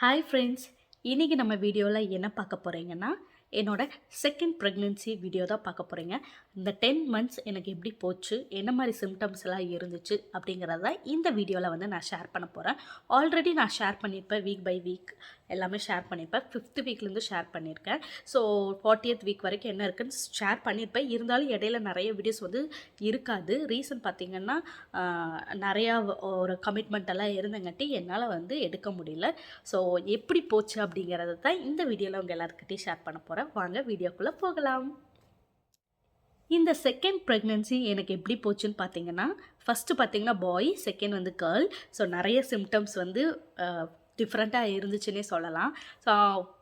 Hi friends, இன்றைக்கி நம்ம வீடியோவில் என்ன பார்க்க போகிறீங்கன்னா, என்னோட செகண்ட் ப்ரெக்னென்சி வீடியோ தான் பார்க்க போகிறீங்க. இந்த 10 மந்த்ஸ் எனக்கு எப்படி போச்சு, என்ன மாதிரி சிம்டம்ஸ் எல்லாம் இருந்துச்சு அப்படிங்கிறத இந்த வீடியோவில் வந்து நான் ஷேர் பண்ண போகிறேன். ஆல்ரெடி நான் ஷேர் பண்ணியிருப்பேன், வீக் பை வீக் எல்லாமே ஷேர் பண்ணியிருப்பேன். 5th வீக்லேருந்து ஷேர் பண்ணியிருக்கேன். ஸோ 40th வீக் வரைக்கும் என்ன இருக்குன்னு ஷேர் பண்ணியிருப்பேன். இருந்தாலும் இடையில நிறைய வீடியோஸ் வந்து இருக்காது. ரீசன் பார்த்திங்கன்னா நிறையா ஒரு கமிட்மெண்ட் எல்லாம் இருந்தங்காட்டி என்னால் வந்து எடுக்க முடியல. ஸோ எப்படி போச்சு அப்படிங்கிறத தான் இந்த வீடியோவில் உங்கள் எல்லாருக்கிட்டையும் ஷேர் பண்ண போகிறேன். வாங்க வீடியோக்குள்ளே போகலாம். இந்த செகண்ட் ப்ரெக்னென்சி எனக்கு எப்படி போச்சுன்னு பார்த்தீங்கன்னா, ஃபஸ்ட்டு பார்த்தீங்கன்னா பாய், செகண்ட் வந்து கேர்ள். ஸோ நிறைய சிம்டம்ஸ் வந்து டிஃப்ரெண்ட்டாக இருந்துச்சுன்னே சொல்லலாம். ஸோ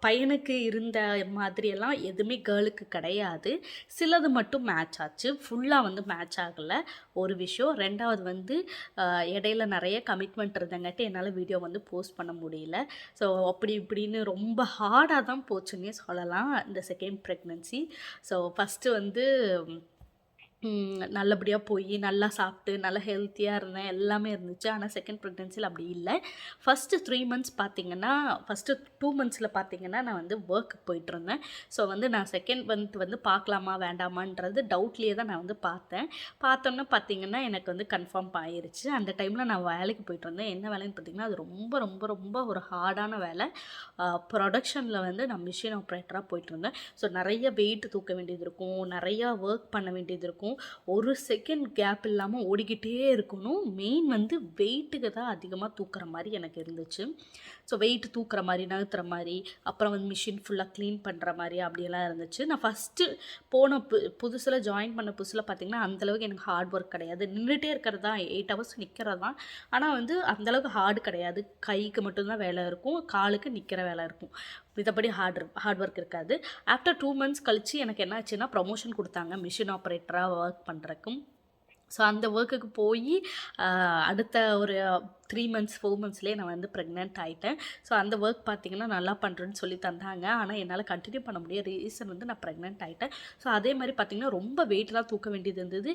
பையனுக்கு இருந்த மாதிரியெல்லாம் எதுவுமே கேர்ளுக்கு கிடையாது. சிலது மட்டும் மேட்ச் ஆச்சு, ஃபுல்லாக வந்து மேட்ச் ஆகலை ஒரு விஷயம். ரெண்டாவது வந்து இடையில நிறைய கமிட்மெண்ட் இருந்தங்காட்டி என்னால் வீடியோ வந்து போஸ்ட் பண்ண முடியல. ஸோ அப்படி இப்படின்னு ரொம்ப ஹார்டாக தான் போச்சுன்னே சொல்லலாம் இந்த செகண்ட் ப்ரெக்னென்சி. ஸோ ஃபஸ்ட்டு வந்து நல்லபடியாக போய் நல்லா சாப்பிட்டு நல்லா ஹெல்த்தியாக இருந்தேன், எல்லாமே இருந்துச்சு. ஆனால் செகண்ட் ப்ரெக்னென்சியில் அப்படி இல்லை. ஃபஸ்ட்டு 3 மந்த்ஸ் பார்த்திங்கன்னா, ஃபஸ்ட்டு 2 மந்த்ஸில் பார்த்திங்கன்னா நான் வந்து ஒர்க்கு போயிட்டுருந்தேன். ஸோ வந்து நான் செகண்ட் மந்த் வந்து பார்க்கலாமா வேண்டாமான்றது டவுட்லேயே தான் நான் வந்து பார்த்தோன்னே பார்த்திங்கன்னா எனக்கு வந்து கன்ஃபார்ம் ஆயிருச்சு. அந்த டைமில் நான் வேலைக்கு போயிட்டுருந்தேன். என்ன வேலைன்னு பார்த்திங்கன்னா, அது ரொம்ப ரொம்ப ரொம்ப ஒரு ஹார்டான வேலை. ப்ரொடக்ஷனில் வந்து நான் மிஷின் ஆப்ரேட்டராக போயிட்டுருந்தேன். ஸோ நிறைய வெயிட் தூக்க வேண்டியது இருக்கும், நிறையா ஒர்க் பண்ண வேண்டியது இருக்கும். ஒரு செகண்ட் கேப் இல்லாமல் ஓடிக்கிட்டே இருக்கணும். மெயின் வந்து வெயிட்டுக்கு தான் அதிகமாக தூக்குற மாதிரி எனக்கு இருந்துச்சு. ஸோ வெயிட் தூக்குற மாதிரி, நகர்த்துற மாதிரி, அப்புறம் வந்து மிஷின் ஃபுல்லாக க்ளீன் பண்ணுற மாதிரி அப்படியெல்லாம் இருந்துச்சு. நான் ஃபஸ்ட்டு போன புதுசில் ஜாயின் பண்ண புதுசில் பார்த்திங்கன்னா அந்தளவுக்கு எனக்கு ஹார்ட் ஒர்க் கிடையாது. நின்றுட்டே இருக்கிறது தான், 8 ஹவர்ஸ் நிற்கிறது தான். ஆனால் வந்து அந்தளவுக்கு ஹார்டு கிடையாது. கைக்கு மட்டும்தான் வேலை இருக்கும், காலுக்கு நிற்கிற வேலை இருக்கும். மித்தபடி ஹார்ட் ஒர்க் இருக்காது. ஆஃப்டர் 2 மந்த்ஸ் கழித்து எனக்கு என்ன ஆச்சுன்னா ப்ரமோஷன் கொடுத்தாங்க மிஷின் ஆப்ரேட்டராக ஒர்க் பண்ணுறக்கும். ஸோ அந்த ஒர்க்குக்கு போய் அடுத்த ஒரு 3 மந்த்ஸ் 4 மந்த்ஸ்லேயே நான் வந்து ப்ரெக்னென்ட் ஆகிட்டேன். ஸோ அந்த ஒர்க் பார்த்திங்கன்னா நல்லா பண்ணுறேன்னு சொல்லி தந்தாங்க. ஆனால் என்னால் கண்டினியூ பண்ண முடியாது, ரீசன் வந்து நான் ப்ரெக்னென்ட் ஆகிட்டேன். ஸோ அதே மாதிரி பார்த்திங்கன்னா ரொம்ப வெயிட்டெலாம் தூக்க வேண்டியது இருந்தது.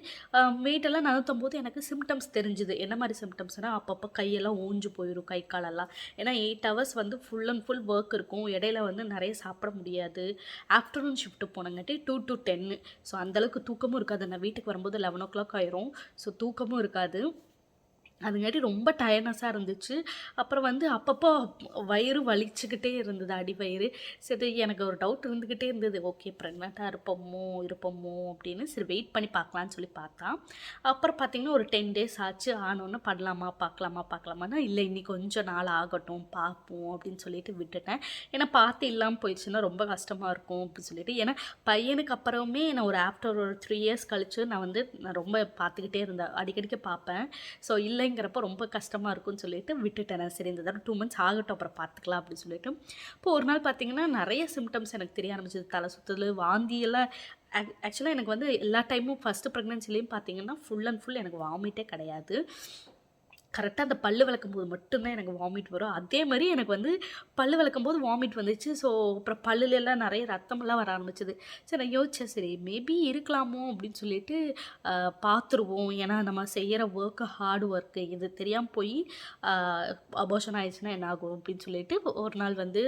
வெயிட்டெல்லாம் நகர்த்தும் போது எனக்கு சிம்டம்ஸ் தெரிஞ்சுது. என்ன மாதிரி சிம்டம்ஸ்னால், அப்பப்போ கையெல்லாம் ஊஞ்சு போயிடும், கை காலெல்லாம். ஏன்னா 8 ஹவர்ஸ் வந்து ஃபுல் அண்ட் ஃபுல் ஒர்க் இருக்கும். இடையில வந்து நிறைய சாப்பிட முடியாது. ஆஃப்டர்நூன் ஷிஃப்ட்டு போனங்காட்டி 2 to 10. ஸோ அந்தளவுக்கு தூக்கமும் இருக்காது. நான் வீட்டுக்கு வரும்போது 11 o'clock ஆயிரும். ஸோ தூக்கமும் இருக்காது. அதுங்காட்டி ரொம்ப டயர்னஸாக இருந்துச்சு. அப்புறம் வந்து அப்பப்போ வயிறு வலிச்சுக்கிட்டே இருந்தது, அடிவயிறு. சரி, எனக்கு ஒரு டவுட் இருந்துக்கிட்டே இருந்தது. ஓகே, ப்ரெக்னெண்ட்டாக இருப்போமோ அப்படின்னு. சரி, வெயிட் பண்ணி பார்க்கலான்னு சொல்லி பார்த்தா, அப்புறம் பார்த்திங்கன்னா ஒரு 10 days ஆச்சு. ஆனோன்னு பார்க்கலாமான்னா, இல்லை இன்னி கொஞ்சம் நாள் ஆகட்டும் பார்ப்போம் அப்படின்னு சொல்லிட்டு விட்டுட்டேன். ஏன்னா பார்த்து இல்லாமல் போயிடுச்சுன்னா ரொம்ப கஷ்டமாக இருக்கும் அப்படின்னு சொல்லிட்டு. ஏன்னா பையனுக்கு அப்புறமே நான் ஒரு ஆஃப்டர் ஒரு 3 years கழிச்சு நான் ரொம்ப பார்த்துக்கிட்டே இருந்தேன், அடிக்கடிக்க பார்ப்பேன். ஸோ இல்லைங்கிறப்ப ரொம்ப கஷ்டமாக இருக்கும்னு சொல்லிட்டு விட்டுட்டேன். சரி, இந்த தடவை 2 மந்த்ஸ் ஆகட்டும், அப்புறம் பார்த்துக்கலாம் அப்படின்னு சொல்லிட்டு. இப்போ ஒரு நாள் பார்த்திங்கன்னா நிறைய சிம்டம்ஸ் எனக்கு தெரிய ஆரம்பிச்சது. தலை சுற்றுதல், வாந்தியெல்லாம். ஆக்சுவலாக எனக்கு வந்து எல்லா டைமும் ஃபஸ்ட்டு ப்ரெக்னென்சிலையும் பார்த்திங்கன்னா ஃபுல் அண்ட் ஃபுல் எனக்கு வாமிட்டே கிடையாது. கரெக்டாக அந்த பல்லு விளக்கும்போது மட்டும்தான் எனக்கு வாமிட் வரும். அதே மாதிரி எனக்கு வந்து பல்லு விளக்கும்போது வாமிட் வந்துச்சு. ஸோ அப்புறம் பல்லுலெல்லாம் நிறைய ரத்தமெல்லாம் வர ஆரம்பிச்சது. சரி, நான் யோசித்தேன், சரி மேபி இருக்கலாமோ அப்படின்னு சொல்லிட்டு பார்த்துருவோம். ஏன்னா நம்ம செய்கிற ஒர்க்கு ஹார்ட் ஒர்க்கு, இது தெரியாமல் போய் அபார்ஷன் ஆயிடுச்சுன்னா என்ன ஆகும் அப்படின்னு சொல்லிட்டு ஒரு நாள் வந்து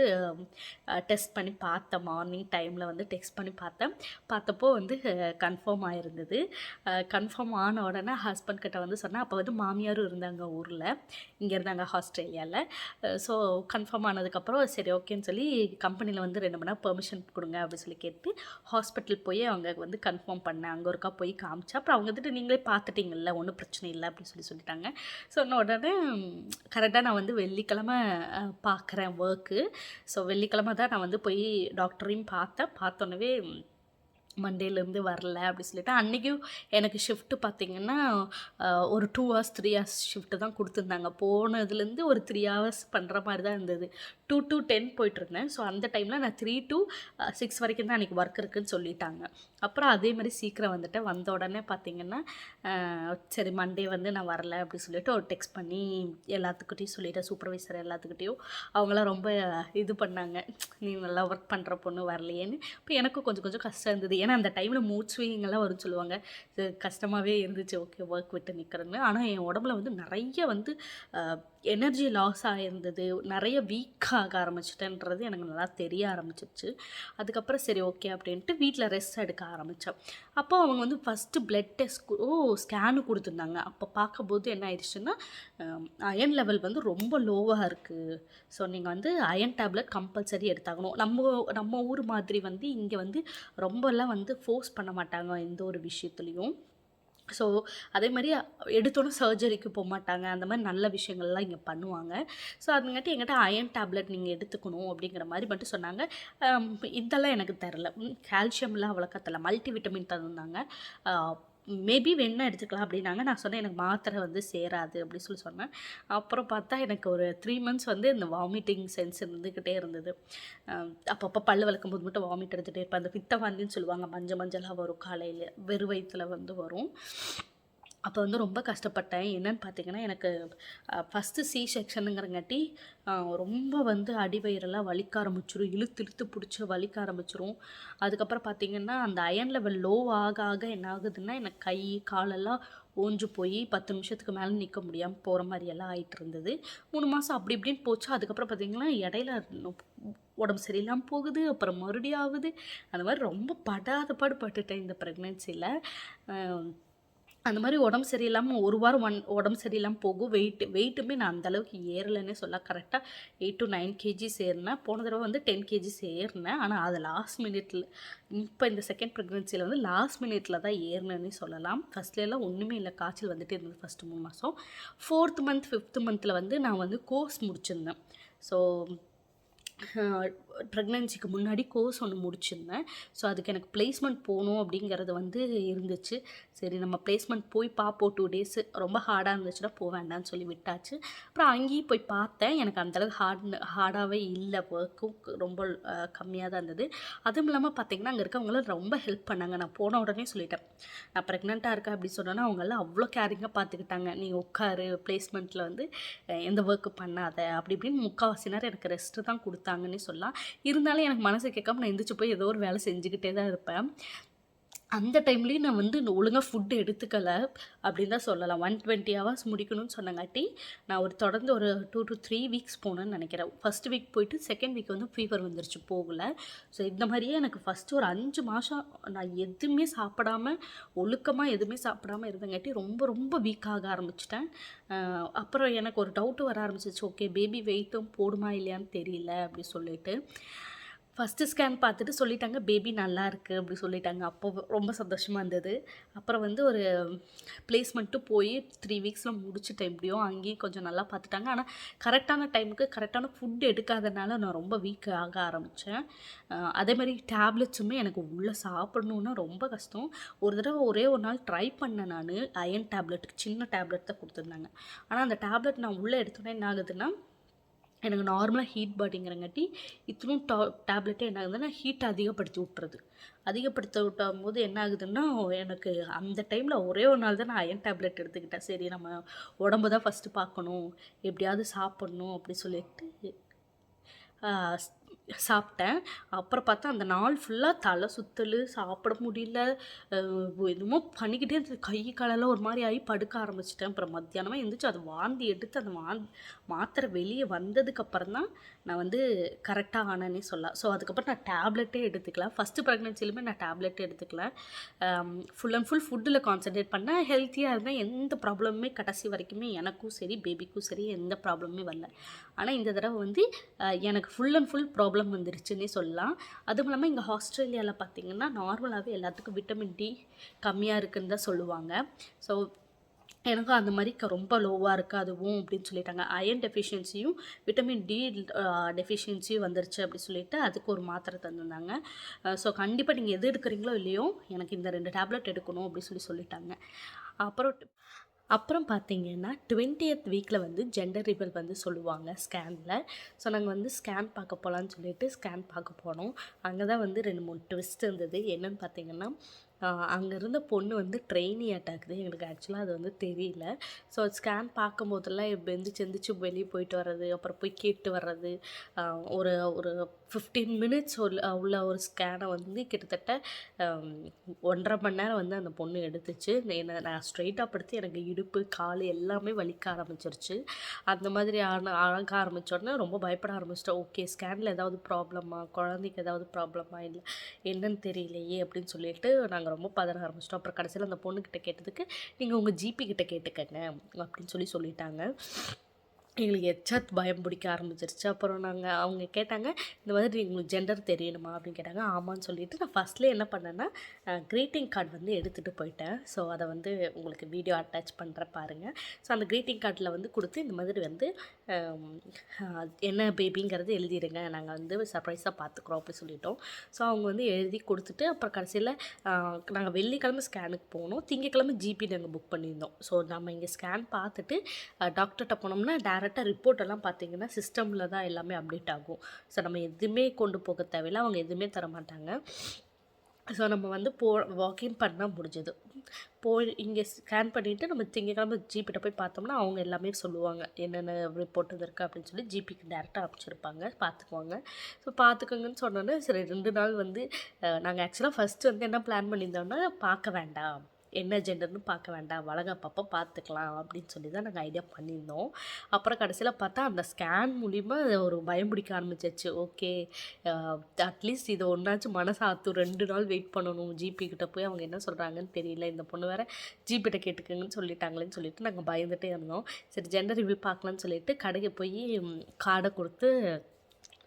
டெஸ்ட் பண்ணி பார்த்தேன். மார்னிங் டைமில் வந்து டெஸ்ட் பண்ணி பார்த்தப்போ வந்து கன்ஃபார்ம் ஆகிருந்தது. கன்ஃபார்ம் ஆன உடனே ஹஸ்பண்ட் கிட்ட வந்து சொன்னேன். அப்போ வந்து மாமியாரும் இருந்தாங்க ஊரில், இங்கே இருந்தாங்க ஆஸ்திரேலியாவில். ஸோ கன்ஃபார்ம் ஆனதுக்கப்புறம் சரி ஓகேன்னு சொல்லி கம்பெனியில் வந்து 2 மணி நேரம் பெர்மிஷன் கொடுங்க அப்படின்னு சொல்லி கேட்டு ஹாஸ்பிட்டல் போய் அவங்க வந்து கன்ஃபார்ம் பண்ணேன். அங்கே ஒருக்கா போய் காமிச்சா, அப்புறம் அவங்க வந்துட்டு நீங்களே பார்த்துட்டிங்கல்ல, ஒன்றும் பிரச்சனை இல்லை அப்படின்னு சொல்லிட்டாங்க. சொன்ன உடனே கரெக்டாக நான் வந்து வெள்ளிக்கிழமை பார்க்குறேன் ஒர்க்கு. ஸோ வெள்ளிக்கிழமை தான் நான் வந்து போய் டாக்டரையும் பார்த்தோன்னே மண்டேலேருந்து வரல அப்படி சொல்லிட்டு. அன்றைக்கும் எனக்கு ஷிஃப்ட்டு பார்த்திங்கன்னா ஒரு 2 hours 3 hours ஷிஃப்ட்டு தான் கொடுத்துருந்தாங்க. போனதுலேருந்து ஒரு 3 hours பண்ணுற மாதிரி தான் இருந்தது. 2 to 10 போயிட்டுருந்தேன். ஸோ அந்த டைமில் நான் 3 to 6 வரைக்கும் தான் அன்றைக்கி ஒர்க் இருக்குதுன்னு சொல்லிட்டாங்க. அப்புறம் அதே மாதிரி சீக்கிரம் வந்துட்டேன். வந்த உடனே பார்த்திங்கன்னா சரி மண்டே வந்து நான் வரல அப்படின்னு சொல்லிட்டு ஒரு டெக்ஸ்ட் பண்ணி எல்லாத்துக்கிட்டையும் சொல்லிட்டேன், சூப்பர்வைசர் எல்லாத்துக்கிட்டையும். அவங்களாம் ரொம்ப இது பண்ணாங்க, நீ நல்லா ஒர்க் பண்ணுற பொண்ணு வரலையேன்னு. இப்போ எனக்கும் கொஞ்சம் கொஞ்சம் கஷ்டம் இருந்தது. ஏன்னா அந்த டைமில் மூட் ஸ்விங்கெல்லாம் வரும்னு சொல்லுவாங்க. இது கஷ்டமாகவே இருந்துச்சு, ஓகே ஒர்க் விட்டு நிற்கிறேன்னு. ஆனால் என் உடம்புல வந்து நிறைய வந்து எனர்ஜி லாஸ் ஆகிருந்தது, நிறைய வீக் ஆக ஆரம்பிச்சிட்டேன்றது எனக்கு நல்லா தெரிய ஆரம்பிச்சிருச்சு. அதுக்கப்புறம் சரி ஓகே அப்படின்ட்டு வீட்டில் ரெஸ்ட் எடுக்க ஆரம்பித்தேன். அப்போ அவங்க வந்து ஃபஸ்ட்டு பிளட் டெஸ்ட் ஸ்கேனு கொடுத்துருந்தாங்க. அப்போ பார்க்கும்போது என்ன ஆயிடுச்சுன்னா அயன் லெவல் வந்து ரொம்ப லோவாக இருக்குது. ஸோ நீங்கள் வந்து அயன் டேப்லெட் கம்பல்சரி எடுத்தாகணும். நம்ம ஊர் மாதிரி வந்து இங்கே வந்து ரொம்பலாம் வந்து ஃபோர்ஸ் பண்ண மாட்டாங்க எந்த ஒரு விஷயத்துலையும். ஸோ அதே மாதிரி எடுத்தோன்னே சர்ஜரிக்கு போக மாட்டாங்க. அந்த மாதிரி நல்ல விஷயங்கள்லாம் இங்கே பண்ணுவாங்க. ஸோ அதுங்காட்டி என்கிட்ட அயன் டேப்லெட் நீங்கள் எடுத்துக்கணும் அப்படிங்கிற மாதிரி மட்டும் சொன்னாங்க. இதெல்லாம் எனக்கு தரல. கால்சியம்லாம் அவ்வளோக்கா தரல, மல்டி விட்டமின் தந்தாங்க. மேபி வேணா எடுத்துக்கலாம் அப்படின்னாங்க. நான் சொன்னேன் எனக்கு மாத்திரை வந்து சேராது அப்படின்னு சொன்னேன். அப்புறம் பார்த்தா எனக்கு ஒரு 3 மந்த்ஸ் வந்து இந்த வாமிட்டிங் சென்ஸ் இருந்துக்கிட்டே இருந்தது. அப்பப்போ பல் விளக்கும் போது மட்டும் வாமிட் எடுத்துகிட்டே இருப்பேன். அந்த பித்த வாந்தின்னு சொல்லுவாங்க, மஞ்சளாக வரும், காலையில் வெறும் வயிற்றுல வந்து வரும். அப்போ வந்து ரொம்ப கஷ்டப்பட்டேன். என்னென்னு பார்த்தீங்கன்னா எனக்கு ஃபஸ்ட்டு சி செக்ஷனுங்கிறங்காட்டி ரொம்ப வந்து அடிவயிறெல்லாம் வலிக்க ஆரம்பிச்சிடும், இழுத்து பிடிச்சி வலிக்க ஆரம்பிச்சிடும். அதுக்கப்புறம் பார்த்திங்கன்னா அந்த அயன் லெவல் லோ ஆக ஆக என்ன ஆகுதுன்னா எனக்கு கை காலெல்லாம் ஓஞ்சு போய் 10 நிமிஷத்துக்கு மேலே நிற்க முடியாமல் போகிற மாதிரியெல்லாம் ஆகிட்டு இருந்தது. 3 மாதம் அப்படி இப்படின்னு போச்சு. அதுக்கப்புறம் பார்த்திங்கன்னா இடையில உடம்பு சரியில்லாமல் போகுது, அப்புறம் மறுபடியும் ஆகுது. அந்த மாதிரி ரொம்ப படாத பாடுபட்டுட்டேன் இந்த ப்ரெக்னென்சியில். அந்த மாதிரி உடம்பு சரியில்லாமல் ஒரு வாரம் உடம்பு சரியில்லாமல் போகும். வெயிட்டுமே நான் அந்தளவுக்கு ஏறலைன்னே சொல்ல. கரெக்டாக 8 to 9 kgs ஏறினேன். போன தடவை வந்து 10 kgs ஏறினேன். ஆனால் அது லாஸ்ட் மினிட்ல, இப்போ இந்த செகண்ட் ப்ரெக்னென்சியில் வந்து லாஸ்ட் மினிட்ல தான் ஏறினேன்னு சொல்லலாம். ஃபஸ்ட்லேலாம் ஒன்றுமே இல்லை, காய்ச்சல் வந்துகிட்டே இருந்தது ஃபஸ்ட்டு 3 மாதம். 4th month 5th monthல வந்து நான் வந்து கோர்ஸ் முடிச்சிருந்தேன். ஸோ ப்ரெக்னென்சிக்கு முன்னாடி கோர்ஸ் ஒன்று முடிச்சிருந்தேன். ஸோ அதுக்கு எனக்கு பிளேஸ்மெண்ட் போகணும் அப்படிங்கிறது வந்து இருந்துச்சு. சரி நம்ம பிளேஸ்மெண்ட் போய் பார்ப்போம் 2 days. ரொம்ப ஹார்டாக இருந்துச்சுன்னா போக வேண்டாம்னு சொல்லி விட்டாச்சு. அப்புறம் அங்கேயும் போய் பார்த்தேன். எனக்கு அந்தளவுக்கு ஹார்டாகவே இல்லை, ஒர்க்கும் ரொம்ப கம்மியாக தான் இருந்தது. அதுவும் இல்லாமல் பார்த்திங்கன்னா அங்கே இருக்கவங்களாம் ரொம்ப ஹெல்ப் பண்ணாங்க. நான் போன உடனே சொல்லிட்டேன் நான் ப்ரெக்னெண்ட்டாக இருக்கேன் அப்படின்னு சொன்னோன்னா அவங்கெல்லாம் அவ்வளோ கேரிங்காக பார்த்துக்கிட்டாங்க. நீ உட்காரு, பிளேஸ்மெண்ட்டில் வந்து எந்த ஒர்க்கு பண்ணாத அப்படி இப்படின்னு முக்கால்வாசி நேரம் எனக்கு ரெஸ்ட்டு தான் கொடுத்தாங்கன்னே சொல்லலாம். இருந்தாலும் எனக்கு மனசு கேட்காம நான் எந்திரிச்சு போய் ஏதோ ஒரு வேலை செஞ்சுக்கிட்டே தான் இருப்பேன். அந்த டைம்லேயும் நான் வந்து ஒழுங்காக ஃபுட்டு எடுத்துக்கலை அப்படின்னு தான் சொல்லலாம். 120 hours முடிக்கணும்னு சொன்னங்காட்டி நான் தொடர்ந்து ஒரு 2 to 3 weeks போனேன்னு நினைக்கிறேன். ஃபஸ்ட் வீக் போயிட்டு செகண்ட் வீக் வந்து ஃபீவர் வந்துருச்சு, போகலை. ஸோ இந்த மாதிரியே எனக்கு ஃபஸ்ட்டு ஒரு 5 மாதம் நான் எதுவுமே சாப்பிடாமல், ஒழுக்கமாக எதுவுமே சாப்பிடாமல் இருந்தங்காட்டி ரொம்ப ரொம்ப வீக்காக ஆரம்பிச்சிட்டேன். அப்புறம் எனக்கு ஒரு டவுட்டு வர ஆரம்பிச்சிச்சு, ஓகே பேபி வெயிட்டும் போடுமா இல்லையான்னு தெரியல அப்படி சொல்லிட்டு. ஃபஸ்ட்டு ஸ்கேன் பார்த்துட்டு சொல்லிட்டாங்க பேபி நல்லா இருக்குது அப்படி சொல்லிட்டாங்க. அப்போ ரொம்ப சந்தோஷமாக இருந்தது. அப்புறம் வந்து ஒரு பிளேஸ்மெண்ட்டும் போய் 3 weeks முடிச்சுட்டேன். எப்படியும் அங்கேயும் கொஞ்சம் நல்லா பார்த்துட்டாங்க. ஆனால் கரெக்டான டைமுக்கு கரெக்டான ஃபுட் எடுக்காதனால நான் ரொம்ப வீக் ஆக ஆரம்பித்தேன். அதே மாதிரி டேப்லெட்ஸுமே எனக்கு உள்ளே சாப்பிடணுன்னா ரொம்ப கஷ்டம். ஒரு தடவை ஒரே ஒரு நாள் ட்ரை பண்ணேன் நான். அயன் டேப்லெட், சின்ன டேப்லெட் தான் கொடுத்துருந்தாங்க. ஆனால் அந்த டேப்லெட் நான் உள்ளே எடுத்தோன்னே என்ன ஆகுதுன்னா எனக்கு நார்மலாக ஹீட் பாடிங்கிறங்காட்டி இத்தனும் டேப்லெட்டே என்ன ஆகுதுன்னா ஹீட் அதிகப்படுத்தி விட்டுறது. அதிகப்படுத்த விட்டும் போது என்ன ஆகுதுன்னா எனக்கு அந்த டைமில் ஒரே ஒரு நாள் தான் நான் அயன் டேப்லெட் எடுத்துக்கிட்டேன். சரி நம்ம உடம்பு தான் ஃபஸ்ட்டு பார்க்கணும், எப்படியாவது சாப்பிட்ணும் அப்படி சொல்லிட்டு சாப்பிட்டேன். அப்புறம் பார்த்தா அந்த நாள் ஃபுல்லாக தலை சுற்றல், சாப்பிட முடியல, என்னமோ பண்ணிக்கிட்டே இருந்தது. கை காலெல்லாம் ஒரு மாதிரி ஆகி படுக்க ஆரம்பிச்சிட்டேன். அப்புறம் மத்தியானமாக எழுந்திரிச்சு அதை வாந்தி எடுத்து அந்த மாத்திரை வெளியே வந்ததுக்கப்புறம் தான் நான் வந்து கரெக்டாக ஆனேன்னே சொல்லலாம். ஸோ அதுக்கப்புறம் நான் டேப்லெட்டே எடுத்துக்கல. ஃபஸ்ட்டு ப்ரெக்னென்சிலுமே நான் டேப்லெட்டே எடுத்துக்கல. ஃபுல் அண்ட் ஃபுல் ஃபுட்டில் கான்சன்ட்ரேட் பண்ணேன். ஹெல்த்தியாக இருந்தேன். எந்த ப்ராப்ளமுமே கடைசி வரைக்குமே எனக்கும் சரி பேபிக்கும் சரி எந்த ப்ராப்ளமுமே வரல. ஆனால் இந்த தடவை வந்து எனக்கு ஃபுல் அண்ட் ஃபுல் ப்ராப்ளம் வந்துருச்சுன்னே சொல்லலாம். அதுவும் இல்லாமல் இங்கே ஆஸ்திரேலியாவில் பார்த்திங்கன்னா நார்மலாகவே எல்லாத்துக்கும் விட்டமின் டி கம்மியாக இருக்குதுன்னு தான் சொல்லுவாங்க. ஸோ எனக்கும் அந்த மாதிரி ரொம்ப லோவாக இருக்குது அதுவும் அப்படின்னு சொல்லிட்டாங்க. அயன் டெஃபிஷியன்சியும் விட்டமின் டி டெஃபிஷியன்சியும் வந்துருச்சு அப்படி சொல்லிட்டு அதுக்கு ஒரு மாத்திரை தந்துருந்தாங்க. ஸோ கண்டிப்பாக நீங்கள் எது எடுக்கிறீங்களோ இல்லையோ எனக்கு இந்த 2 டேப்லெட் எடுக்கணும் அப்படி சொல்லிட்டாங்க. அப்புறம் பார்த்திங்கன்னா 20th வீக்கில் வந்து ஜெண்டர் ரிவல் வந்து சொல்லுவாங்க ஸ்கேனில். ஸோ நாங்கள் வந்து ஸ்கேன் பார்க்க போகலான்னு சொல்லிட்டு ஸ்கேன் பார்க்க போனோம். அங்கே தான் வந்து 2-3 ட்விஸ்ட் இருந்தது. என்னென்னு பார்த்திங்கன்னா அங்கே இருந்த பொண்ணு வந்து ட்ரெயினி அட்டாக்குது. எங்களுக்கு ஆக்சுவலாக அது வந்து தெரியல. ஸோ ஸ்கேன் பார்க்கும்போதெல்லாம் எந்திரிச்சு எந்திரிச்சு வெளியே போயிட்டு வர்றது, அப்புறம் போய் கேட்டு வர்றது, ஒரு ஒரு 15 மினிட்ஸ் உள்ள ஒரு ஸ்கேனை வந்து கிட்டத்தட்ட 1.5 மணி நேரம் வந்து அந்த பொண்ணு எடுத்துச்சு. நான் ஸ்ட்ரெயிட்டாக படுத்து எனக்கு இடுப்பு கால் எல்லாமே வலிக்க ஆரம்பிச்சிருச்சு. அந்த மாதிரி ஆக ஆரம்பித்தோடனே ரொம்ப பயப்பட ஆரம்பிச்சிட்டோம். ஓகே, ஸ்கேனில் ஏதாவது ப்ராப்ளமா, குழந்தைக்கு ஏதாவது ப்ராப்ளமா, இல்லை என்னன்னு தெரியலையே அப்படின்னு சொல்லிட்டு நாங்கள் ரொம்ப பதற ஆரம்பிச்சிட்டோம். அப்புறம் கடைசியில் அந்த பொண்ணுக்கிட்ட கேட்டதுக்கு, நீங்கள் உங்கள் ஜிபி கிட்ட கேட்டுக்கங்க அப்படின்னு சொல்லிட்டாங்க. எங்களுக்கு எச்சாத் பயம் பிடிக்க ஆரம்பிச்சிருச்சு. அப்புறம் அவங்க கேட்டாங்க, இந்த மாதிரி உங்களுக்கு ஜெண்டர் தெரியணுமா அப்படின்னு கேட்டாங்க. ஆமான்னு சொல்லிவிட்டு நான் ஃபஸ்ட்லேயே என்ன பண்ணேன்னா, க்ரீட்டிங் கார்டு வந்து எடுத்துகிட்டு போயிட்டேன். ஸோ அதை வந்து உங்களுக்கு வீடியோ அட்டாச் பண்ணுற பாருங்கள். ஸோ அந்த க்ரீட்டிங் கார்டில் வந்து கொடுத்து இந்த மாதிரி வந்து என்ன பேபிங்கிறது எழுதிடுங்க, நாங்கள் வந்து சர்ப்ரைஸாக பார்த்துக்குறோம் அப்படி சொல்லிட்டோம். ஸோ அவங்க வந்து எழுதி கொடுத்துட்டு அப்புறம் கடைசியில் நாங்கள் வெள்ளிக்கிழமை ஸ்கேனுக்கு போனோம். திங்கக்கிழமை ஜிபி நாங்கள் புக் பண்ணியிருந்தோம். ஸோ நம்ம இங்கே ஸ்கேன் பார்த்துட்டு டாக்டர்கிட்ட போனோம்னா டேரெக்டாக ரிப்போர்ட்டெல்லாம் பார்த்திங்கன்னா சிஸ்டமில் தான் எல்லாமே அப்டேட் ஆகும். ஸோ நம்ம எதுவுமே கொண்டு போக தேவையில்லை, அவங்க எதுவுமே தர மாட்டாங்க. ஸோ நம்ம வந்து வாக்கின் பண்ணால் முடிஞ்சது. இங்கே ஸ்கேன் பண்ணிவிட்டு நம்ம திங்கக்கிழமை ஜிபிட்ட போய் பார்த்தோம்னா அவங்க எல்லாமே சொல்லுவாங்க, என்னென்ன ரிப்போர்ட் இது இருக்குது அப்படின்னு சொல்லி ஜிபிக்கு டேரெக்டாக அனுப்பிச்சிருப்பாங்க, பார்த்துக்குவாங்க. ஸோ பார்த்துக்கோங்கன்னு சொன்னோன்னே சரி 2 நாள் வந்து நாங்கள் ஆக்சுவலாக ஃபஸ்ட்டு வந்து என்ன பிளான் பண்ணியிருந்தோம்னா, பார்க்க வேண்டாம், என்ன ஜெண்டர்னு பார்க்க வேண்டாம், வளகாப்பப்போ பார்த்துக்கலாம் அப்படின்னு சொல்லி தான் நாங்கள் ஐடியா பண்ணியிருந்தோம். அப்புறம் கடைசியில் பார்த்தா அந்த ஸ்கேன் மூலிமா ஒரு பயம் பிடிக்க ஆரம்பிச்சிச்சு. ஓகே, அட்லீஸ்ட் இது ஒன்றாச்சும் மனசாத்தும், 2 நாள் வெயிட் பண்ணணும், ஜிபி கிட்ட போய் அவங்க என்ன சொல்கிறாங்கன்னு தெரியல, இந்த பொண்ணு வேறு ஜிபிட்ட கேட்டுக்குங்கன்னு சொல்லிட்டாங்களேன்னு சொல்லிட்டு நாங்கள் பயந்துகிட்டே இருந்தோம். சரி ஜெண்டர் ரிவீல் பார்க்கலான்னு சொல்லிட்டு கடைக்கு போய் கார்டை கொடுத்து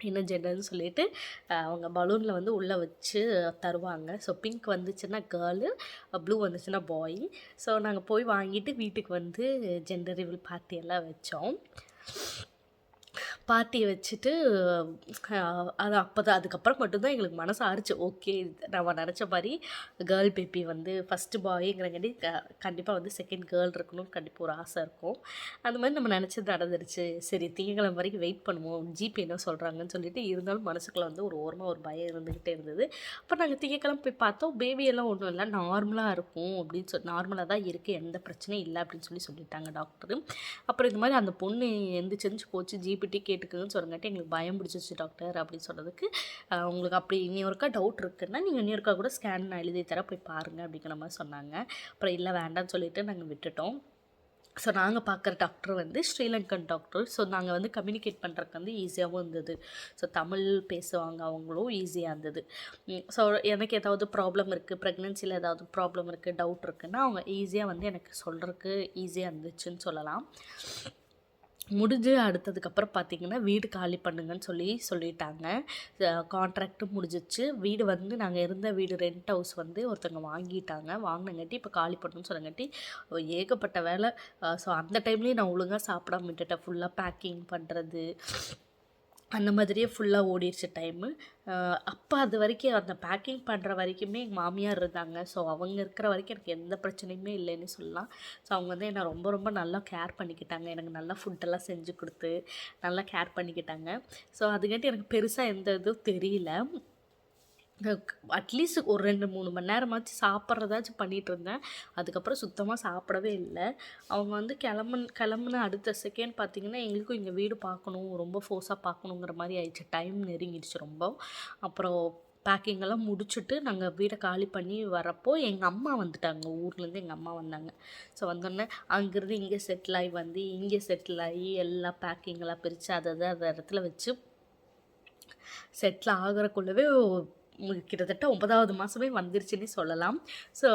என்ன ஜெண்டர்னு சொல்லிட்டு அவங்க பலூனில் வந்து உள்ளே வச்சு தருவாங்க. ஸோ பிங்க் வந்துச்சுன்னா கேர்ளு, ப்ளூ வந்துச்சுன்னா பாய். ஸோ நாங்கள் போய் வாங்கிட்டு வீட்டுக்கு வந்து ஜெண்டர் ரிவீல் பார்ட்டியெல்லாம் வச்சோம். பார்ட்டியை வச்சுட்டு அது அப்போ தான் அதுக்கப்புறம் மட்டும்தான் எங்களுக்கு மனசு ஆறிச்சு. ஓகே, நம்ம நினச்ச மாதிரி கேர்ள் பேபி வந்து ஃபஸ்ட்டு பாய்ங்கிறங்காட்டி கண்டிப்பாக வந்து செகண்ட் கேர்ள் இருக்கணும்னு கண்டிப்பாக ஒரு ஆசை இருக்கும். அந்த மாதிரி நம்ம நினச்சது நடந்துருச்சு. சரி திங்கக்கிழமை வரைக்கும் வெயிட் பண்ணுவோம், ஜிபி என்ன சொல்கிறாங்கன்னு சொல்லிட்டு, இருந்தாலும் மனசுக்குள்ளே வந்து ஒரு ஓரமாக ஒரு பயம் இருந்துக்கிட்டே இருந்தது. அப்போ நாங்கள் திங்கக்கிழமை போய் பார்த்தோம், பேபியெல்லாம் ஒன்றும் இல்லை, நார்மலாக இருக்கும் அப்படின்னு சொல்லி, நார்மலாக தான் இருக்குது, எந்த பிரச்சனையும் இல்லை அப்படின்னு சொல்லிட்டாங்க டாக்டரு. அப்புறம் இந்த மாதிரி அந்த பொண்ணு எந்திரிச்சு போச்சு, ஜிபிடி கேட்டுக்குன்னு சொல்லுங்காட்டி எங்களுக்கு பயம் பிடிச்சிச்சு டாக்டர் அப்படின்னு சொன்னதுக்கு, உங்களுக்கு அப்படி இன்னொருக்கா டவுட் இருக்குன்னா நீங்கள் இன்னொருக்கா கூட ஸ்கேன் நான் எழுதி தர போய் பாருங்கள் அப்படிங்கிற மாதிரி சொன்னாங்க. அப்புறம் இல்லை வேண்டாம்னு சொல்லிவிட்டு நாங்கள் விட்டுட்டோம். ஸோ நாங்கள் பார்க்குற டாக்டர் வந்து ஸ்ரீலங்கன் டாக்டர். ஸோ நாங்கள் வந்து கம்யூனிகேட் பண்ணுறதுக்கு வந்து ஈஸியாகவும் இருந்தது. ஸோ தமிழ் பேசுவாங்க, அவங்களும் ஈஸியாக இருந்தது. ஸோ எனக்கு ஏதாவது ப்ராப்ளம் இருக்குது, ப்ரெக்னென்சியில் ஏதாவது ப்ராப்ளம் இருக்குது, டவுட் இருக்குதுன்னா அவங்க ஈஸியாக வந்து எனக்கு சொல்கிறதுக்கு ஈஸியாக இருந்துச்சுன்னு சொல்லலாம். முடிஞ்சு அடுத்ததுக்கப்புறம் பார்த்திங்கன்னா வீடு காலி பண்ணுங்கன்னு சொல்லிட்டாங்க. கான்ட்ராக்டும் முடிஞ்சிச்சு. வீடு வந்து நாங்கள் இருந்த வீடு ரெண்ட் ஹவுஸ் வந்து ஒருத்தவங்க வாங்கினங்காட்டி இப்போ காலி பண்ணணும்னு சொன்னங்காட்டி ஏகப்பட்ட வேலை. ஸோ அந்த டைம்லேயும் நான் ஒழுங்காக சாப்பிடாம விட்டுட்டேன். ஃபுல்லாக பேக்கிங் பண்ணுறது அந்த மாதிரியே ஃபுல்லாக ஓடிடுச்சு டைமு. அப்போ அது வரைக்கும் அந்த பேக்கிங் பண்ணுற வரைக்குமே எங்கள் மாமியார் இருந்தாங்க. ஸோ அவங்க இருக்கிற வரைக்கும் எனக்கு எந்த பிரச்சனையுமே இல்லைன்னு சொல்லலாம். ஸோ அவங்க வந்து என்னை ரொம்ப ரொம்ப நல்லா கேர் பண்ணிக்கிட்டாங்க. எனக்கு நல்லா ஃபுட்டெல்லாம் செஞ்சு கொடுத்து நல்லா கேர் பண்ணிக்கிட்டாங்க. ஸோ அதுக்காட்டி எனக்கு பெருசாக எந்த இதுவும் தெரியல. அட்லீஸ்ட் ஒரு 2-3 மணி நேரமாச்சு சாப்பிட்றதாச்சும் பண்ணிகிட்ருந்தேன். அதுக்கப்புறம் சுத்தமாக சாப்பிடவே இல்லை. அவங்க வந்து கிளம்புன அடுத்த செகண்ட் பார்த்திங்கன்னா எங்களுக்கும் இங்கே வீடு பார்க்கணும், ரொம்ப ஃபோர்ஸாக பார்க்கணுங்கிற மாதிரி ஆயிடுச்சு. டைம் நெருங்கிடுச்சு ரொம்ப. அப்புறம் பேக்கிங்கெல்லாம் முடிச்சுட்டு நாங்கள் வீடை காலி பண்ணி வரப்போ எங்கள் அம்மா வந்துட்டாங்க. ஊர்லேருந்து எங்கள் அம்மா வந்தாங்க. ஸோ வந்தோடனே அங்கேருந்து இங்கே செட்டில் ஆகி வந்து இங்கே செட்டில் ஆகி எல்லா பேக்கிங்கெல்லாம் பிரித்து அதை இடத்துல வச்சு செட்டில் ஆகிறக்குள்ளவே கிட்டத்தட்ட 9வது மாதமே வந்துருச்சுன்னே சொல்லலாம். ஸோ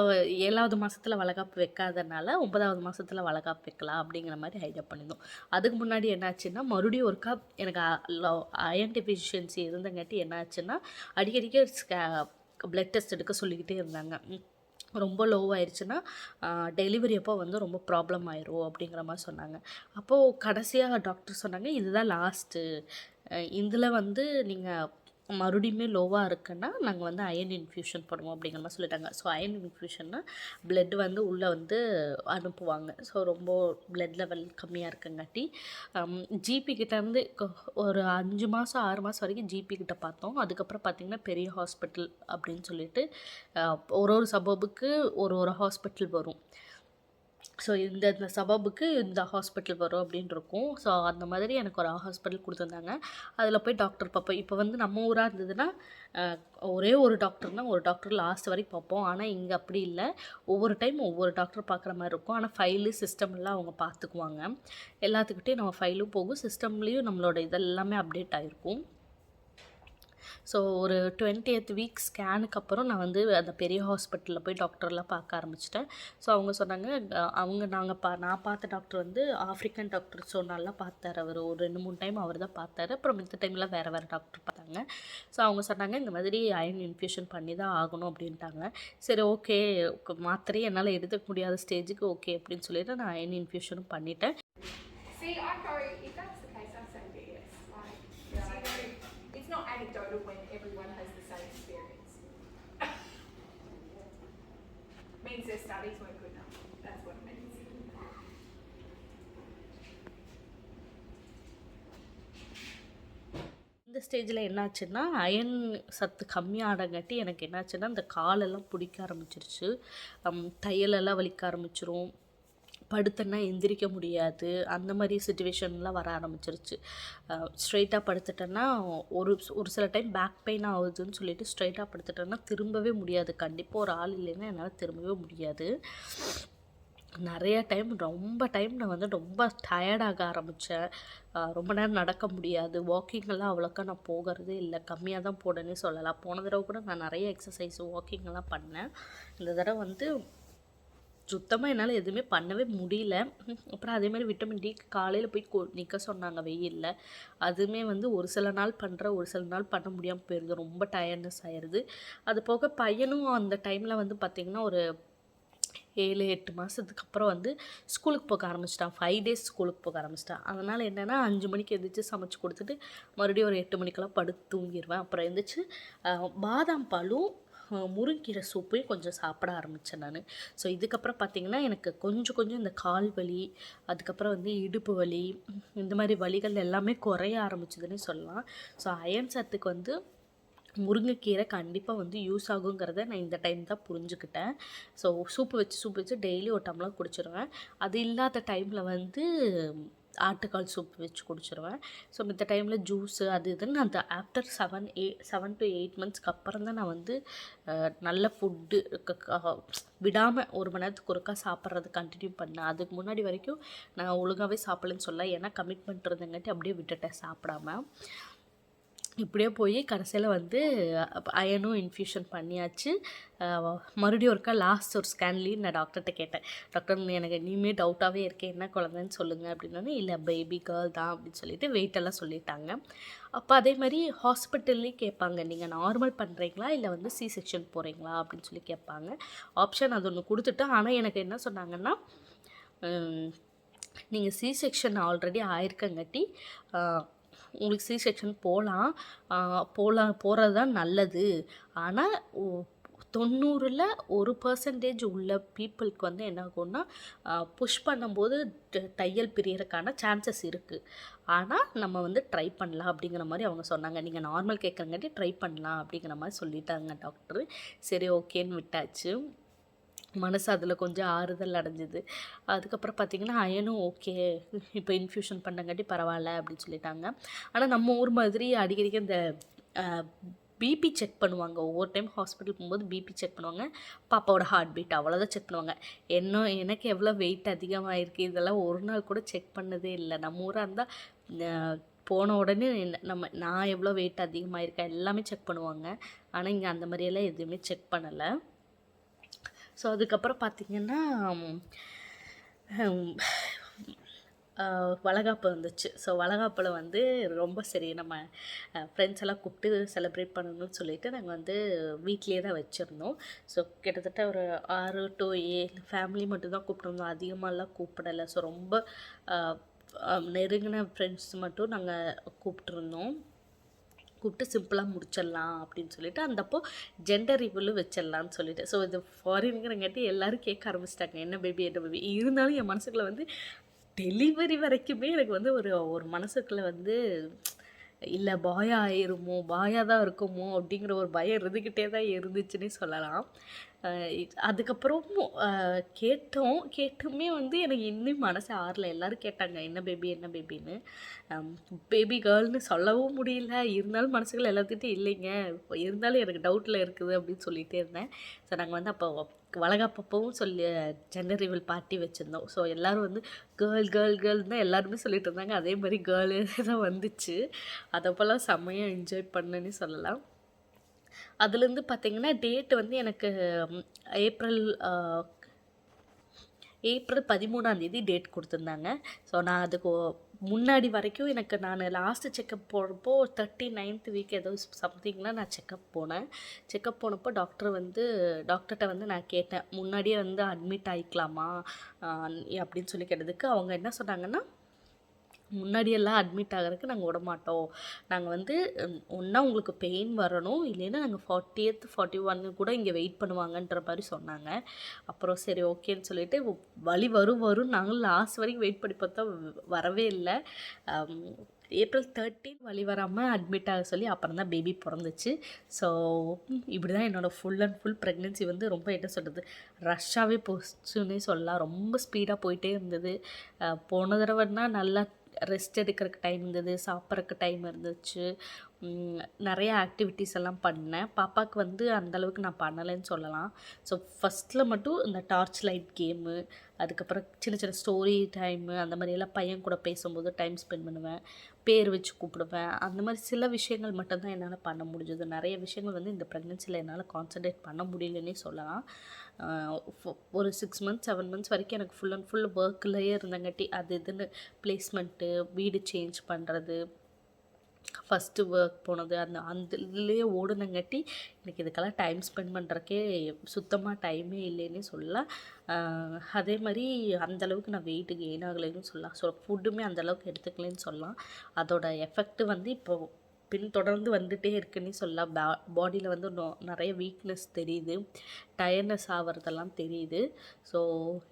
7வது மாதத்தில் வளகாப்பு வைக்காதனால 9வது மாதத்தில் வளகாப்பு வைக்கலாம் அப்படிங்கிற மாதிரி ஐடியா பண்ணியிருந்தோம். அதுக்கு முன்னாடி என்னாச்சுன்னா மறுபடியும் ஒருக்கா எனக்கு அயன் டெஃபிஷியன்சி இருந்தங்காட்டி என்னாச்சுன்னா அடிக்கடிக்க பிளட் டெஸ்ட் எடுக்க சொல்லிக்கிட்டே இருந்தாங்க. ரொம்ப லோவாகிடுச்சுன்னா டெலிவரி அப்போ வந்து ரொம்ப ப்ராப்ளம் ஆயிரும் அப்படிங்கிற மாதிரி சொன்னாங்க. அப்போது கடைசியாக டாக்டர் சொன்னாங்க, இதுதான் லாஸ்ட்டு, இதில் வந்து நீங்கள் மறுபடியுமே லோவாக இருக்குன்னா நாங்கள் வந்து அயன் இன்ஃப்யூஷன் பண்ணுவோம் அப்படிங்கிற மாதிரி சொல்லிட்டாங்க. ஸோ அயன் இன்ஃப்யூஷன்னா பிளட் வந்து உள்ளே வந்து அனுப்புவாங்க. ஸோ ரொம்ப பிளட் லெவல் கம்மியாக இருக்குங்காட்டி ஜிபி கிட்டேருந்து ஒரு 5 மாதம் 6 மாதம் வரைக்கும் ஜிபி கிட்ட பார்த்தோம். அதுக்கப்புறம் பார்த்திங்கன்னா பெரிய ஹாஸ்பிட்டல் அப்படின்னு சொல்லிட்டு ஒரு ஒரு சபபுக்கு ஒரு ஹாஸ்பிட்டல் வரும். ஸோ இந்த சபபுக்கு இந்த ஹாஸ்பிட்டல் வரும் அப்படின்னு இருக்கும். ஸோ அந்த மாதிரி எனக்கு ஒரு ஹாஸ்பிட்டல் கொடுத்துருந்தாங்க. அதில் போய் டாக்டர் பார்ப்போம். இப்போ வந்து நம்ம ஊராக இருந்ததுன்னா ஒரே ஒரு டாக்டர்னால் ஒரு டாக்டர் லாஸ்ட் வரைக்கும் பார்ப்போம். ஆனால் இங்கே அப்படி இல்லை, ஒவ்வொரு டைம் ஒவ்வொரு டாக்டர் பார்க்குற மாதிரி இருக்கும். ஆனால் ஃபைலு சிஸ்டம்லாம் அவங்க பார்த்துக்குவாங்க. எல்லாத்துக்கிட்டையும் நம்ம ஃபைலும் போகும், சிஸ்டம்லேயும் நம்மளோட இதெல்லாமே அப்டேட் ஆகிருக்கும். ஸோ ஒரு 20th வீக் ஸ்கேனுக்கு அப்புறம் நான் வந்து அந்த பெரிய ஹாஸ்பிட்டலில் போய் டாக்டர்லாம் பார்க்க ஆரம்பிச்சிட்டேன். ஸோ அவங்க சொன்னாங்க, நான் பார்த்த டாக்டர் வந்து ஆஃப்ரிக்கன் டாக்டர். ஸோ நல்லா பார்த்தார் அவர். ஒரு 2-3 டைம் அவர் தான் பார்த்தாரு. அப்புறம் மித்த டைம்லாம் வேறு டாக்டர் பார்த்தாங்க. ஸோ அவங்க சொன்னாங்க இந்த மாதிரி அயன் இன்ஃப்யூஷன் பண்ணி தான் ஆகணும் அப்படின்ட்டாங்க. சரி ஓகே, மாத்திரையே என்னால் எடுத்துக்க முடியாத ஸ்டேஜுக்கு ஓகே அப்படின்னு சொல்லிட்டு நான் அயன் இன்ஃப்யூஷனும் பண்ணிட்டேன். See, I go, if that's the case, I say yes. Like, it's not anecdotal when everyone has the same experience. Means their studies weren't good enough. That's what it means. இந்த ஸ்டேஜில் என்னாச்சுன்னா iron சத்து கம்மியானங்காட்டி எனக்கு என்னாச்சுன்னா இந்த காலெல்லாம் பிடிக்க ஆரம்பிச்சிருச்சு, தையலெல்லாம் வலிக்க ஆரம்பிச்சிரும், படுத்தன்னா எந்திரிக்க முடியாது, அந்த மாதிரி சுச்சுவேஷன்லாம் வர ஆரம்பிச்சிருச்சு. ஸ்ட்ரைட்டாக படுத்துட்டேன்னா ஒரு சில டைம் பேக் பெயின் ஆகுதுன்னு சொல்லிட்டு ஸ்ட்ரைட்டாக படுத்துட்டேன்னா திரும்பவே முடியாது. கண்டிப்பாக ஒரு ஆள் இல்லைன்னா என்னால் திரும்பவே முடியாது. நிறைய டைம் நான் வந்து ரொம்ப டயர்டாக ஆரம்பித்தேன். ரொம்ப நேரம் நடக்க முடியாது. வாக்கிங்கெல்லாம் அவ்வளோக்கா நான் போகிறதே இல்லை, கம்மியாக தான் போடனே சொல்லலாம். போன தடவை கூட நான் நிறைய எக்ஸசைஸு வாக்கிங்கெல்லாம் பண்ணேன். இந்த தடவை வந்து சுத்தமாக என்னால் எதுவுமே பண்ணவே முடியல. அப்புறம் அதேமாதிரி விட்டமின் டி காலையில் போய் நிற்க சொன்னாங்க வெயிலில். அதுவுமே வந்து ஒரு சில நாள் பண்ணுறேன், ஒரு சில நாள் பண்ண முடியாமல் போயிடுது, ரொம்ப டயர்ட்னஸ் ஆயிடுது. அது போக பையனும் அந்த டைமில் வந்து பார்த்திங்கன்னா ஒரு 7-8 மாதத்துக்கு அப்புறம் வந்து ஸ்கூலுக்கு போக ஆரம்பிச்சிட்டான். 5 days ஸ்கூலுக்கு போக ஆரம்பிச்சிட்டான். அதனால் என்னென்னா 5 மணிக்கு எழுந்திரிச்சு சமைச்சு கொடுத்துட்டு மறுபடியும் ஒரு 8 மணிக்கெல்லாம் படுத்து தூங்கிடுவேன். அப்புறம் எழுந்திரிச்சு பாதாம் பாலும் முருங்கீரை சூப்பையும் கொஞ்சம் சாப்பிட ஆரம்பித்தேன் நான். ஸோ இதுக்கப்புறம் பார்த்திங்கன்னா எனக்கு கொஞ்சம் இந்த கால் வலி, அதுக்கப்புறம் வந்து இடுப்பு வலி, இந்த மாதிரி வலிகள் எல்லாமே குறைய ஆரம்பிச்சதுன்னே சொல்லலாம். ஸோ அயன் சத்துக்கு வந்து முருங்கைக்கீரை கண்டிப்பாக வந்து யூஸ் ஆகுங்கிறத நான் இந்த டைம் தான் புரிஞ்சுக்கிட்டேன். ஸோ சூப்பு வச்சு டெய்லி ஒரு டம்ளர் குடிச்சிடுவேன். அது இல்லாத டைமில் வந்து ஆட்டுக்கால் சூப் வச்சு குடிச்சிடுவேன். ஸோ மித்த டைமில் ஜூஸு அது இதுன்னு அந்த ஆஃப்டர் 7 to 8 monthsக்கு அப்புறம் தான் நான் வந்து நல்ல ஃபுட்டு விடாமல் 1 மணி நேரத்துக்கு ஒருக்கா சாப்பிட்றது கண்டினியூ பண்ணேன். அதுக்கு முன்னாடி வரைக்கும் நான் ஒழுங்காகவே சாப்பிடலன்னு சொல்ல, ஏன்னா கமிட்மெண்ட் இருந்தங்காட்டி அப்படியே விட்டுட்டேன் சாப்பிடாம. இப்படியே போய் கடைசியில் வந்து அயனும் இன்ஃப்யூஷன் பண்ணியாச்சு. மறுபடியும் ஒருக்கா லாஸ்ட் ஒரு ஸ்கேன்லேயும் நான் டாக்டர்கிட்ட கேட்டேன், டாக்டர் எனக்கு இனிமேல் டவுட்டாகவே இருக்கேன், என்ன குழந்தைன்னு சொல்லுங்கள் அப்படின்னோடனே, இல்லை பேபி கேர்ள் தான் அப்படின்னு சொல்லிட்டு வெயிட்டெல்லாம் சொல்லிட்டாங்க. அப்போ அதே மாதிரி ஹாஸ்பிட்டல்லையும் கேட்பாங்க, நீங்கள் நார்மல் பண்ணுறீங்களா இல்லை வந்து சி செக்ஷன் போகிறீங்களா அப்படின்னு சொல்லி கேட்பாங்க. ஆப்ஷன் அது ஒன்று கொடுத்துட்டு, ஆனால் எனக்கு என்ன சொன்னாங்கன்னா, நீங்கள் சி செக்ஷன் ஆல்ரெடி ஆயிருக்கங்காட்டி உங்களுக்கு சி செக்ஷன் போகிறது தான் நல்லது. ஆனால் 90ல் 1% உள்ள பீப்புளுக்கு வந்து என்ன ஆகும்னா புஷ் பண்ணும்போது தையல் பிரியறதுக்கான சான்சஸ் இருக்குது. ஆனால் நம்ம வந்து ட்ரை பண்ணலாம் அப்படிங்கிற மாதிரி அவங்க சொன்னாங்க. நீங்கள் நார்மல் கேட்குறங்காட்டி ட்ரை பண்ணலாம் அப்படிங்கிற மாதிரி சொல்லிட்டாங்க டாக்டரு. சரி ஓகேன்னு விட்டாச்சு. மனசு அதில் கொஞ்சம் ஆறுதல் அடைஞ்சிது. அதுக்கப்புறம் பார்த்திங்கன்னா அயனும் ஓகே, இப்போ இன்ஃப்யூஷன் பண்ணங்காட்டி பரவாயில்ல அப்படின்னு சொல்லிட்டாங்க. ஆனால் நம்ம ஊர் மாதிரி அடிக்கடிக்கு இந்த பிபி செக் பண்ணுவாங்க. ஒவ்வொரு டைம் ஹாஸ்பிட்டல் போகும்போது பிபி செக் பண்ணுவாங்க, பாப்பாவோட ஹார்ட் பீட் அவ்வளோதான் செக் பண்ணுவாங்க. எனக்கு எவ்வளோ வெயிட் அதிகமாக இருக்குது இதெல்லாம் ஒரு நாள் கூட செக் பண்ணதே இல்லை. நம்ம ஊராக இருந்தால் போன உடனே நான் எவ்வளோ வெயிட் அதிகமாக இருக்கேன் எல்லாமே செக் பண்ணுவாங்க. ஆனால் இங்கே அந்த மாதிரியெல்லாம் எதுவுமே செக் பண்ணலை. ஸோ அதுக்கப்புறம் பார்த்திங்கன்னா வளகாப்பு வந்துச்சு. ஸோ வளகாப்பில் வந்து ரொம்ப சரி நம்ம ஃப்ரெண்ட்ஸ் எல்லாம் கூப்பிட்டு செலிப்ரேட் பண்ணணும்னு சொல்லிட்டு நாங்கள் வந்து வீட்லேயே தான் வச்சுருந்தோம். ஸோ கிட்டத்தட்ட ஒரு 6 to 7 ஃபேமிலி மட்டும்தான் கூப்பிட்டுருந்தோம், அதிகமாகலாம் கூப்பிடலை. ஸோ ரொம்ப நெருங்கின ஃப்ரெண்ட்ஸ் மட்டும் நாங்கள் கூப்பிட்ருந்தோம். கூப்பிட்டு சிம்பிளாக முடிச்சிடலாம் அப்படின்னு சொல்லிட்டு அந்தப்போ ஜெண்டர் ரிவலும் வச்சிடலான்னு சொல்லிட்டு. ஸோ இது ஃபாரினுங்கிறங்காட்டி எல்லோரும் கேட்க ஆரம்பிச்சிட்டாங்க, என்ன பேபி என்ன பேபி. இருந்தாலும் என் மனசுக்குள்ளே வந்து டெலிவரி வரைக்குமே எனக்கு வந்து ஒரு ஒரு மனசுக்குள்ளே வந்து இல்லை பாயா ஆயிருமோ, பாயாக தான் இருக்குமோ அப்படிங்கிற ஒரு பயம் இருந்துக்கிட்டே தான் இருந்துச்சுன்னே சொல்லலாம். அதுக்கப்புறம் கேட்டுமே வந்து எனக்கு இன்னும் மனசு ஆறல. எல்லோரும் கேட்டாங்க என்ன பேபி என்ன பேபின்னு. பேபி கேர்ள்னு சொல்லவும் முடியல, இருந்தாலும் மனசுக்குள்ள எல்லாத்துக்கிட்டையும் இல்லைங்க, இருந்தாலும் எனக்கு டவுட்டில் இருக்குது அப்படின்னு சொல்லிகிட்டே இருந்தேன். ஸோ நாங்கள் வந்து அப்போ வளகாப்பப்பவும் சொல்லி ஜெண்டர் ரிவீல் பார்ட்டி வச்சுருந்தோம். ஸோ எல்லோரும் வந்து கேர்ள் கேர்ள் கேர்ள் தான் எல்லாருமே சொல்லிட்டு இருந்தாங்க. அதே மாதிரி கேர்ளு தான் வந்துச்சு. அதப்போலாம் செம்மையாக என்ஜாய் பண்ணேன்னு சொல்லலாம். அதுலேருந்து பார்த்திங்கன்னா டேட்டு வந்து எனக்கு ஏப்ரல் 13ஆந்தேதி டேட் கொடுத்துருந்தாங்க. ஸோ நான் அதுக்கு முன்னாடி வரைக்கும் எனக்கு நான் லாஸ்ட்டு செக்கப் போகிறப்போ 39th வீக் ஏதோ சம்திங்கில் நான் செக்கப் போனேன். செக்கப் போனப்போ டாக்டர்கிட்ட வந்து நான் கேட்டேன், முன்னாடியே வந்து அட்மிட் ஆகிக்கலாமா அப்படின்னு சொல்லி கேட்டதுக்கு அவங்க என்ன சொன்னாங்கன்னா, முன்னாடியெல்லாம் அட்மிட் ஆகிறதுக்கு நாங்கள் விடமாட்டோம். நாங்கள் வந்து ஒன்றா உங்களுக்கு பெயின் வரணும், இல்லைன்னா நாங்கள் 40th 41 கூட இங்கே வெயிட் பண்ணுவாங்கன்ற மாதிரி சொன்னாங்க. அப்புறம் சரி ஓகேன்னு சொல்லிவிட்டு வலி வரும் நாங்களும் லாஸ்ட் வரைக்கும் வெயிட் பண்ணி பார்த்தா வரவே இல்லை. ஏப்ரல் 13 வலி வராமல் அட்மிட் ஆக சொல்லி அப்புறம் தான் பேபி பிறந்துச்சு. ஸோ இப்படி தான் என்னோடய ஃபுல் அண்ட் ஃபுல் ப்ரெக்னென்சி வந்து ரொம்ப என்ன சொல்கிறது, ரஷ்ஷாகவே போச்சுன்னே சொல்லலாம். ரொம்ப ஸ்பீடாக போயிட்டே இருந்தது. போன தடவைன்னா நல்லா ரெஸ்ட் எடுக்கிறதுக்கு டைம் இருந்தது, சாப்பிட்றதுக்கு டைம் இருந்துச்சு, நிறைய ஆக்டிவிட்டீஸ் எல்லாம் பண்ணேன். பாப்பாவுக்கு வந்து அந்தளவுக்கு நான் பண்ணலைன்னு சொல்லலாம். ஸோ ஃபஸ்ட்டில் மட்டும் இந்த டார்ச் லைட் கேமு, அதுக்கப்புறம் சின்ன சின்ன ஸ்டோரி டைமு, அந்த மாதிரியெல்லாம் பையன் கூட பேசும்போது டைம் ஸ்பெண்ட் பண்ணுவேன், பேர் வச்சு கூப்பிடுவேன். அந்த மாதிரி சில விஷயங்கள் மட்டும்தான் என்னால் பண்ண முடிஞ்சது. நிறைய விஷயங்கள் வந்து இந்த ப்ரெக்னென்சியில் என்னால் கான்சன்ட்ரேட் பண்ண முடியலன்னே சொல்லலாம். ஒரு 6 months 7 months வரைக்கும் எனக்கு ஃபுல் அண்ட் ஃபுல் ஒர்க்லேயே இருந்தங்காட்டி அது இதுன்னு பிளேஸ்மெண்ட்டு, வீடு சேஞ்ச் பண்ணுறது, ஃபஸ்ட்டு ஒர்க் போனது, அந்த இதுலேயே ஓடுனங்காட்டி எனக்கு இதுக்கெல்லாம் டைம் ஸ்பெண்ட் பண்ணுறக்கே சுத்தமாக டைமே இல்லைன்னே சொல்லலாம். அதே மாதிரி அந்தளவுக்கு நான் வெயிட்டு கெயின் ஆகலைன்னு சொல்லலாம். ஸோ ஃபுட்டுமே அந்தளவுக்கு எடுத்துக்கலைன்னு சொல்லலாம். அதோட எஃபெக்ட்டு வந்து இப்போ பின்தொடர்ந்து வந்துகிட்டே இருக்குன்னு சொல்லலாம். பாடியில் வந்து நிறைய வீக்னஸ் தெரியுது, டயர்னஸ் ஆகிறதெல்லாம் தெரியுது. ஸோ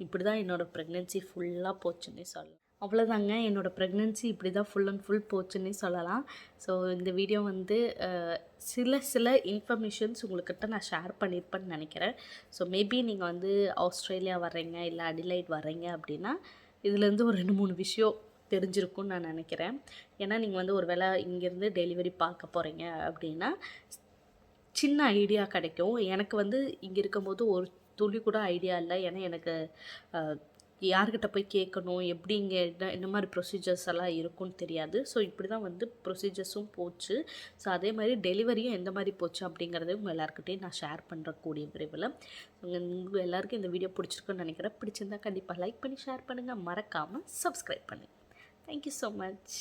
இப்படி தான் என்னோடய ப்ரெக்னென்சி ஃபுல்லாக போச்சுன்னே சொல்லலாம். அவ்வளோதாங்க, என்னோடய ப்ரெக்னென்சி இப்படி தான் ஃபுல் அண்ட் ஃபுல் போச்சுன்னே சொல்லலாம். ஸோ இந்த வீடியோ வந்து சில இன்ஃபர்மேஷன்ஸ் உங்கள்கிட்ட நான் ஷேர் பண்ணியிருப்பேன்னு நினைக்கிறேன். ஸோ மேபி நீங்கள் வந்து ஆஸ்திரேலியா வர்றீங்க இல்லை அடிலைட் வர்றீங்க அப்படின்னா இதுலேருந்து ஒரு 2-3 விஷயம் தெரிஞ்சிருக்கும்னு நான் நினைக்கிறேன். ஏன்னா நீங்கள் வந்து ஒரு வேளை இங்கேருந்து டெலிவரி பார்க்க போகிறீங்க அப்படின்னா சின்ன ஐடியா கிடைக்கும். எனக்கு வந்து இங்கே இருக்கும்போது ஒரு துளி கூட ஐடியா இல்லை. ஏன்னா எனக்கு யார்கிட்ட போய் கேட்கணும், எப்படி இங்கே என்ன மாதிரி ப்ரொசீஜர்ஸ் எல்லாம் இருக்குன்னு தெரியாது. ஸோ இப்படி தான் வந்து ப்ரொசீஜர்ஸும் போச்சு. ஸோ அதே மாதிரி டெலிவரியும் எந்த மாதிரி போச்சு அப்படிங்கிறத உங்கள் எல்லாருக்கிட்டையும் நான் ஷேர் பண்ணுறக்கூடிய விரைவில். உங்கள் எல்லாருக்கும் இந்த வீடியோ பிடிச்சிருக்குன்னு நினைக்கிறேன். பிடிச்சிருந்தா கண்டிப்பாக லைக் பண்ணி ஷேர் பண்ணுங்கள், மறக்காமல் சப்ஸ்கிரைப் பண்ணுங்கள். Thank you so much.